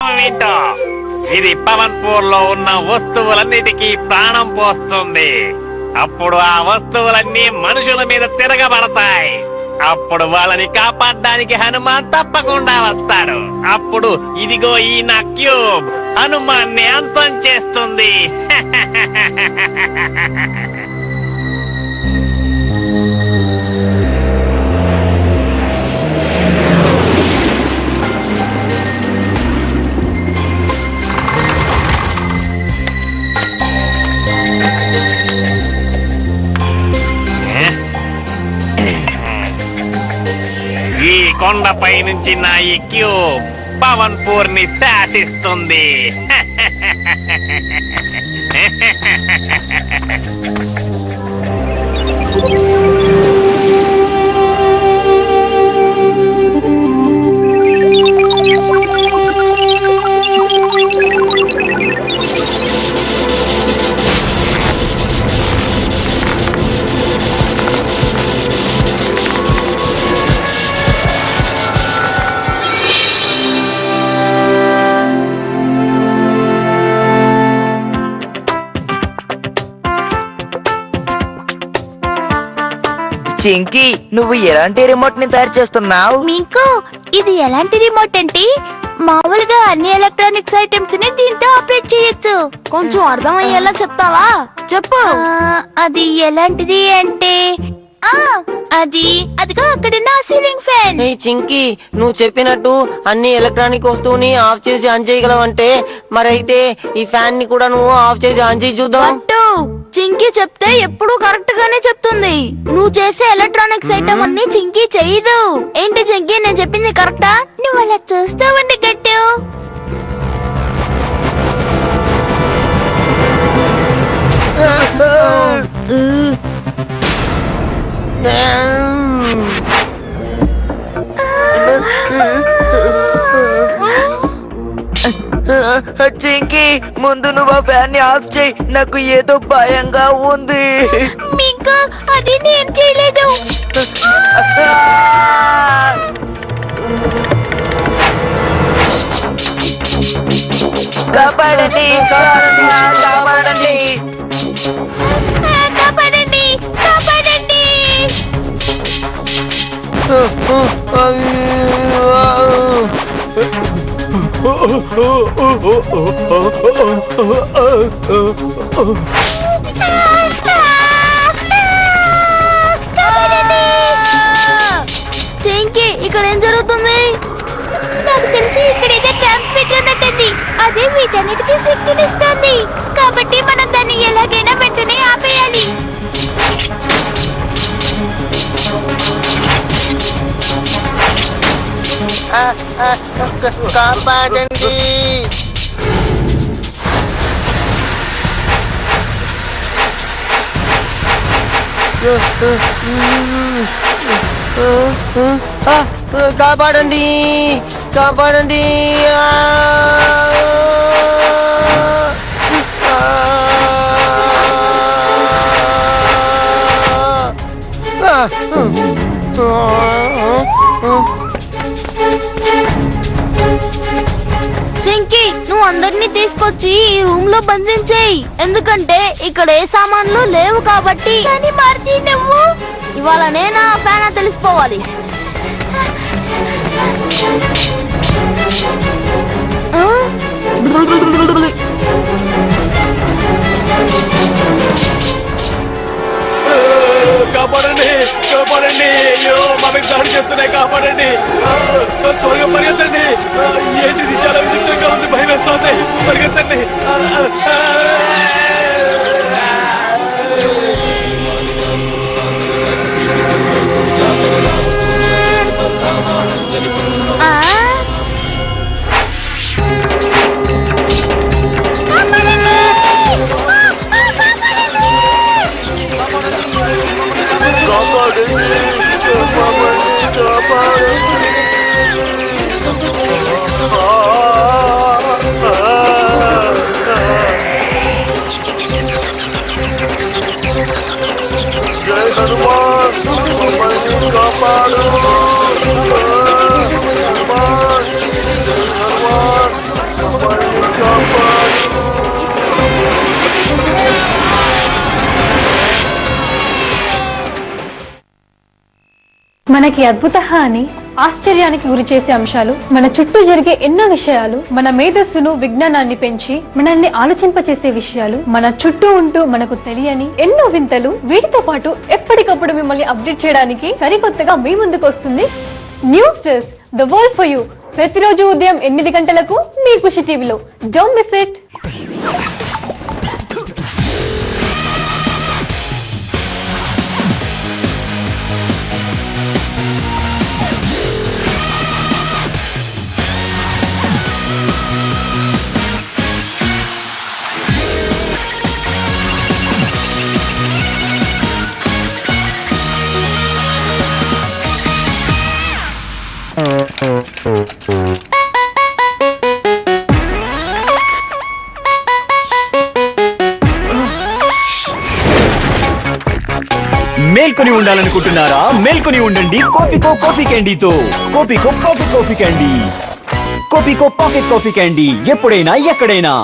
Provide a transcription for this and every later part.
మంత్రం ఏంటో. ఇది పవన్పూర్ లో ఉన్న వస్తువులన్నిటికీ ప్రాణం పోస్తుంది. అప్పుడు ఆ వస్తువులన్నీ మనుషుల మీద తిరగబడతాయి. అప్పుడు వాళ్ళని కాపాడడానికి హనుమాన్ తప్పకుండా వస్తాడు. అప్పుడు ఇదిగో ఈ నా క్యూబ్ హనుమాన్ని అంతం చేస్తుంది. ఈ కొండపై నుంచి నా ఈ క్యూబ్ పవన్పూర్ ని శాసిస్తుంది. చింకీ, నువ్వు ఎలాంటి రిమోట్ ని తయారు చేస్తున్నావు? మీకు ఇది ఎలాంటి రిమోట్ అంటే మామూలుగా అన్ని ఎలక్ట్రానిక్స్ ఐటమ్స్ ని దీంతో ఆపరేట్ చేయొచ్చు. కొంచెం అర్థమయ్యేలా చెప్తావా? చెప్పు. అది ఎలాంటిది అంటే అదిగో అక్కడున్న సీలింగ్ ఫ్యాన్. చింకీ, నువ్వు చెప్పినట్టు అన్ని ఎలక్ట్రానిక్ వస్తువుని ఆఫ్ చేసి ఆన్ చేయగలవంటే మరైతే ఈ ఫ్యాన్ ని కూడా నువ్వు ఆఫ్ చేసి ఆన్ చేసి చూద్దాం. చింకీ చెప్తే ఎప్పుడు కరెక్ట్ గానే చెప్తుంది. నువ్వు చేసే ఎలక్ట్రానిక్స్ ఐటమ్ అన్ని చింకీ చేయదు. ఏంటి చింకీ, నేను చెప్పింది కరెక్టా? నువ్వు అలా చూస్తావండి గట్టు. చింకీ, ముందు నువ్వు ఆ ఫ్యాన్ ని ఆఫ్ చేయి. నాకు ఏదో భయంగా ఉంది. మీకు అది నేను చేయలేదు. కాపాడండి, కాపాడండి, కాపాడండి. కాపాడండి, కాపాడండి. చింకీ, ఇక్కడ ఏం జరుగుతుంది? నాకు తెలిసి ఇక్కడైతే ట్రాన్స్మిటర్ ఉన్నట్టుంది. అదే వీటన్నిటికీ శక్తినిస్తుంది. కాబట్టి మనం దాన్ని ఎలాగైనా వెంటనే ఆపేయాలి. కాపాడండి. కాపాడండి, కాపాడండి. చింకీ, నువ్వు అందరినీ తీసుకొచ్చి ఈ రూమ్ లో బంధించేయి. ఎందుకంటే ఇక్కడ ఏ సామాన్లు లేవు కాబట్టి. కానీ మారుతి, నువ్వు ఇవాళ నేనా ఫ్యానా తెలిసిపోవాలి. కాపాడండి, కాపాడండి. అయ్యో, మా మీద దాడి చేస్తున్నాయి. కాపాడండి, త్వరగా పరిగెత్తండి. ఏంటిది, చాలా విచిత్రంగా ఉంది, భయం వేస్తుంది. పరిగెత్తండి. కాపాడండి, కాపాడండి, కాపాడండి. మనకి అద్భుత అని ఆశ్చర్యానికి గురి చేసే అంశాలు, మన చుట్టూ జరిగే ఎన్నో విషయాలు, మన మేధస్సును విజ్ఞానాన్ని పెంచి మనల్ని ఆలోచింపచేసే విషయాలు, మన చుట్టూ ఉంటూ మనకు తెలియని ఎన్నో వింతలు, వీటితో పాటు ఎప్పటికప్పుడు మిమ్మల్ని అప్డేట్ చేయడానికి సరికొత్తగా మీ ముందుకు వస్తుంది news desk, the world for you. ప్రతిరోజు ఉదయం 8 గంటలకు మీ ఖుషి టీవీలో. Don't miss it. మేల్కొని ఉండాలనుకుంటున్నారా? మేల్కొని ఉండండి కోపికో కాఫీ క్యాండీతో. Kopiko pocket coffee candy. Kopiko pocket coffee candy ఎప్పుడైనా ఎక్కడైనా.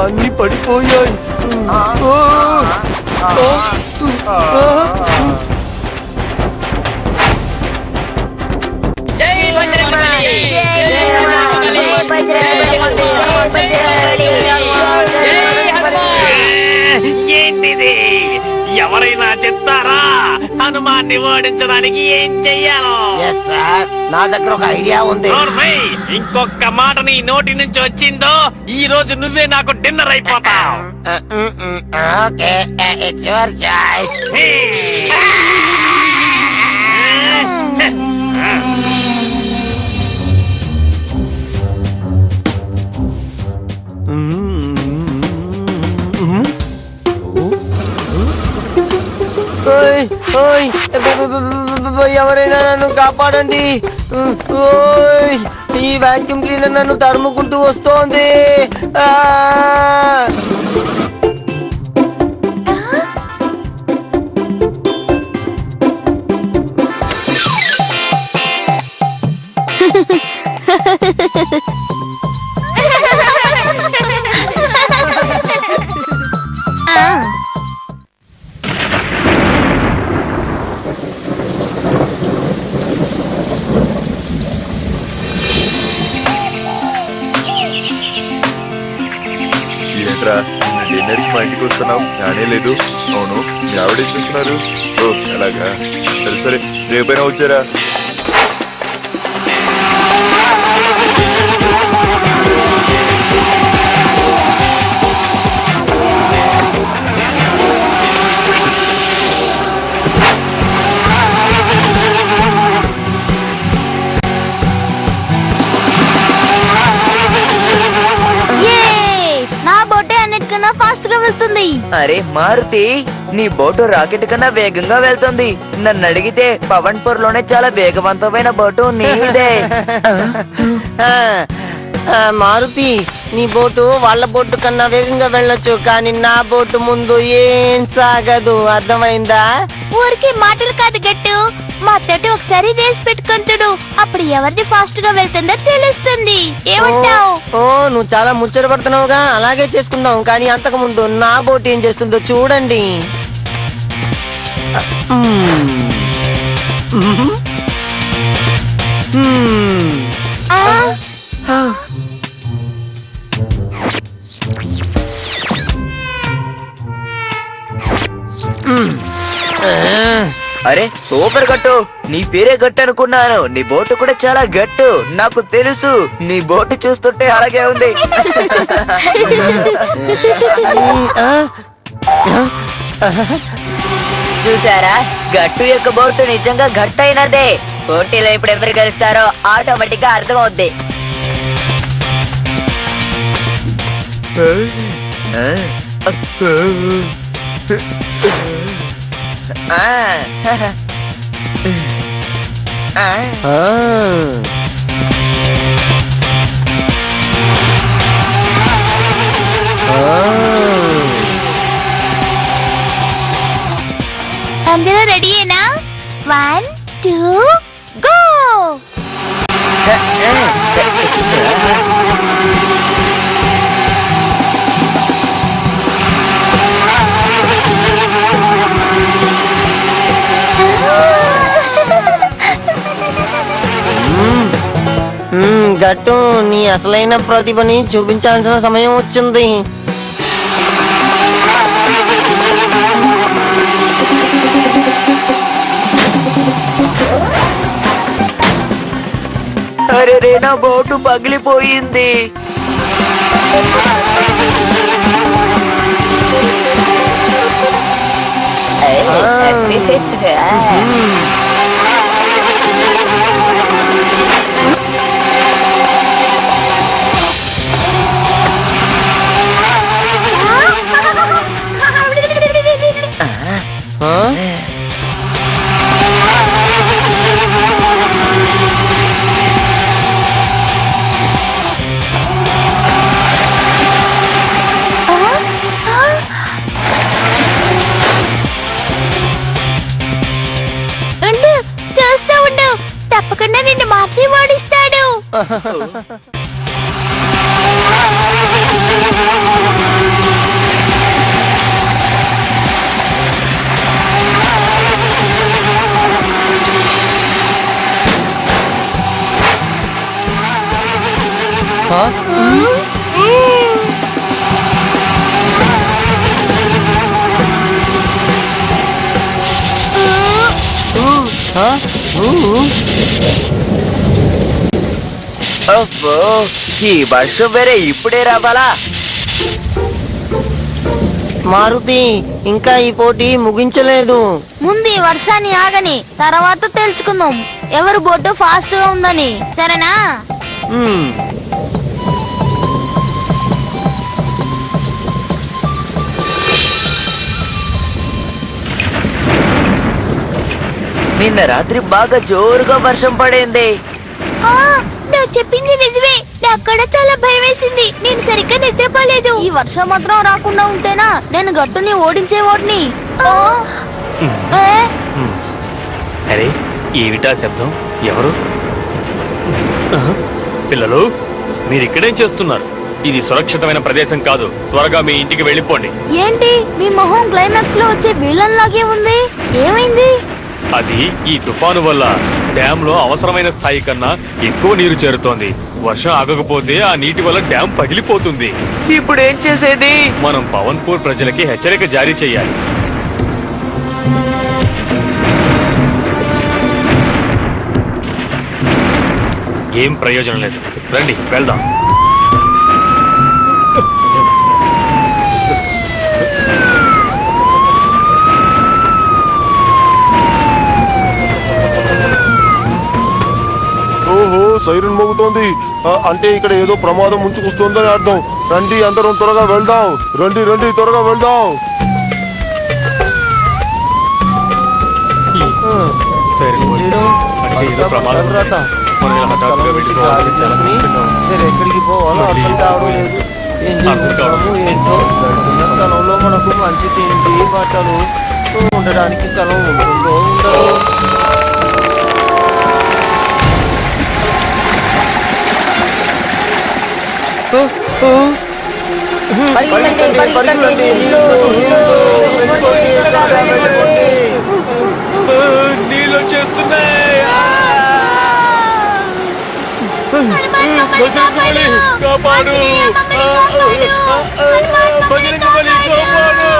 అన్ని పడిపోయాయి. ఏంటిది? ఎవరైనా చెప్తారా హనుమాన్ని ఓడించడానికి ఏం చెయ్యాలో? నా దగ్గర ఒక ఐడియా ఉంది. ఇంకొక మాట నీ నోటి నుంచి వచ్చిందో ఈ రోజు నువ్వే నాకు డిన్నర్ అయిపోతావు. Okay, it's your choice. ఎవరైనా నన్ను కాపాడండి. ఈ వాక్యూమ్ క్లీనర్ నన్ను తరుముకుంటూ వస్తోంది. డిన్నర్ మా ఇంటికి వస్తున్నావు, నానే లేదు. అవును, మీ ఆవిడ ఏం చూస్తున్నారు? ఓ అలాగా, సరే సరే, రేపైనా వచ్చారా? కన్నా ఫాస్ట్ గా వెళ్తుంది. అరే మారుతి, నీ బోటు రాకెట్ కన్నా వేగంగా వెళ్తుంది. నన్ను అడిగితే పవన్పూర్ లోనే చాలా వేగవంతమైన బోటు నీదే. మారుతి, నీ బోటు వాళ్ళ బోటు కన్నా వేగంగా వెళ్ళొచ్చు, కానీ నా బోటు ముందు ఏం సాగదు. అర్థమైందా? ఊరికి మాటలు కాదు గట్టు, మా తోటి ఒకసారి రేస్ పెట్టుకుంటుడు. అప్పుడు ఎవరిది ఫాస్ట్ గా వెళ్తుందో తెలుస్తుంది. ఏమంటావు? ఓ, నువ్వు చాలా ముచ్చట పడుతున్నావుగా. అలాగే చేసుకుందాం, కానీ అంతకు ముందు నా బోటు ఏం చేస్తుందో చూడండి. అరే సూపర్ గట్టు, నీ పేరే గట్టు అనుకున్నాను. నీ బోటు కూడా చాలా గట్టు, నాకు తెలుసు. నీ బోటు చూస్తుంటే అలాగే ఉంది. చూసారా, గట్టు యొక్క బోటు నిజంగా గట్టయినదే. పోటీలో ఇప్పుడు ఎవరు గెలుస్తారో ఆటోమేటిక్ గా అర్థమవుద్ది. అందరూ రెడీయేనా? 1 2 గో! గట్టు, నీ అసలైన ప్రతిభని చూపించాల్సిన సమయం వచ్చింది. అరే నా బోటు పగిలిపోయింది. చూస్తూ ఉండు, తప్పకుండా నిన్ను మార్చి ఓడిస్తాడు. ఈ వర్షం వేరే ఇప్పుడే రావాలా? మారుతి, ఇంకా ఈ పోటీ ముగించలేదు. ముందు ఈ వర్షాన్ని ఆగని, తర్వాత తెలుసుకుందాం ఎవరు బోటు ఫాస్ట్ గా ఉందని. సరేనా? నిన్న రాత్రి బాగా జోరుగా వర్షం పడింది. నువ్వు చెప్పింది నిజమే, నాకు కూడా చాలా భయం వేసింది. నేను సరిగ్గా నిద్రపోలేదు. ఈ వర్షం మాత్రం రాకుండా ఉంటేనా నేను గట్టుని ఓడించేవాడిని. అరే ఏమిటా శబ్దం? ఎవరు? పిల్లలు, మీరు ఇక్కడేం చేస్తున్నారు? ఇది సురక్షితమైన ప్రదేశం కాదు. త్వరగా మీ ఇంటికి వెళ్ళిపోండి. ఏంటి మీ మొహం క్లైమాక్స్ లో వచ్చే విలన్ లాగే ఉంది? ఏమైంది? అది ఈ తుఫాను వల్ల డ్యామ్ లో అవసరమైన స్థాయి కన్నా ఎక్కువ నీరు చేరుతోంది. వర్షం ఆగకపోతే ఆ నీటి వల్ల డ్యామ్ పగిలిపోతుంది. ఇప్పుడు ఏం చేసేది? మనం పవన్పూర్ ప్రజలకి హెచ్చరిక జారీ చేయాలి. ఏం ప్రయోజనం లేదు. రండి వెళ్దాం. ఓహో, సైరన్ మోగుతోంది. అంటే ఇక్కడ ఏదో ప్రమాదం ముంచుకొస్తోందని అర్థం. రండి అందరం త్వరగా వెళ్దాం. రండి రండి త్వరగా వెళ్దాం. సరే ఎక్కడికి పోవాలో అర్థం కావడం లేదు. ఏం చేస్తున్నాము ఏంటో. గడిచిన స్థలంలో మనకు మంచి తిండి బట్టలు ఉండడానికి స్థలం ఉంటుందో ఉండదో. నీళ్ళు వచ్చేస్తున్నాయి. కాపాడు బజరంగ బలి, కాపాడు.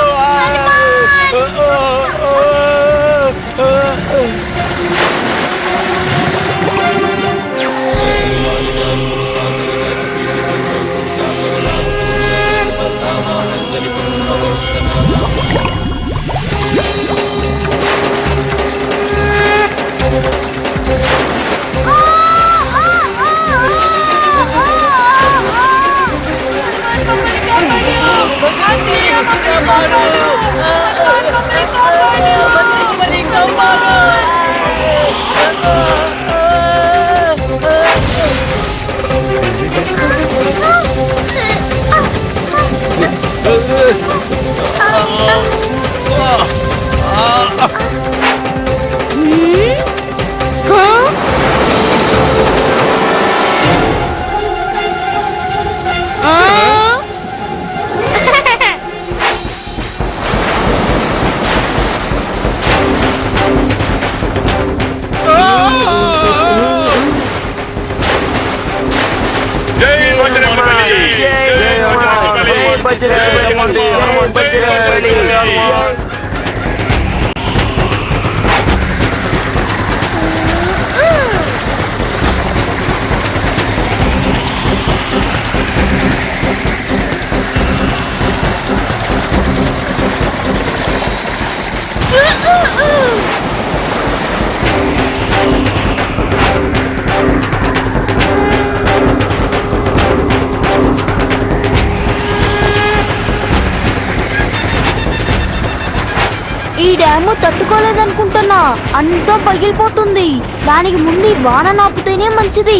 ఈ డ్యాము తట్టుకోలేదనుకుంటున్నా, అంతా పగిలిపోతుంది. దానికి ముందు ఈ వాన నాపుతేనే మంచిది.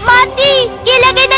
మార్టీ, ఎలాగైనా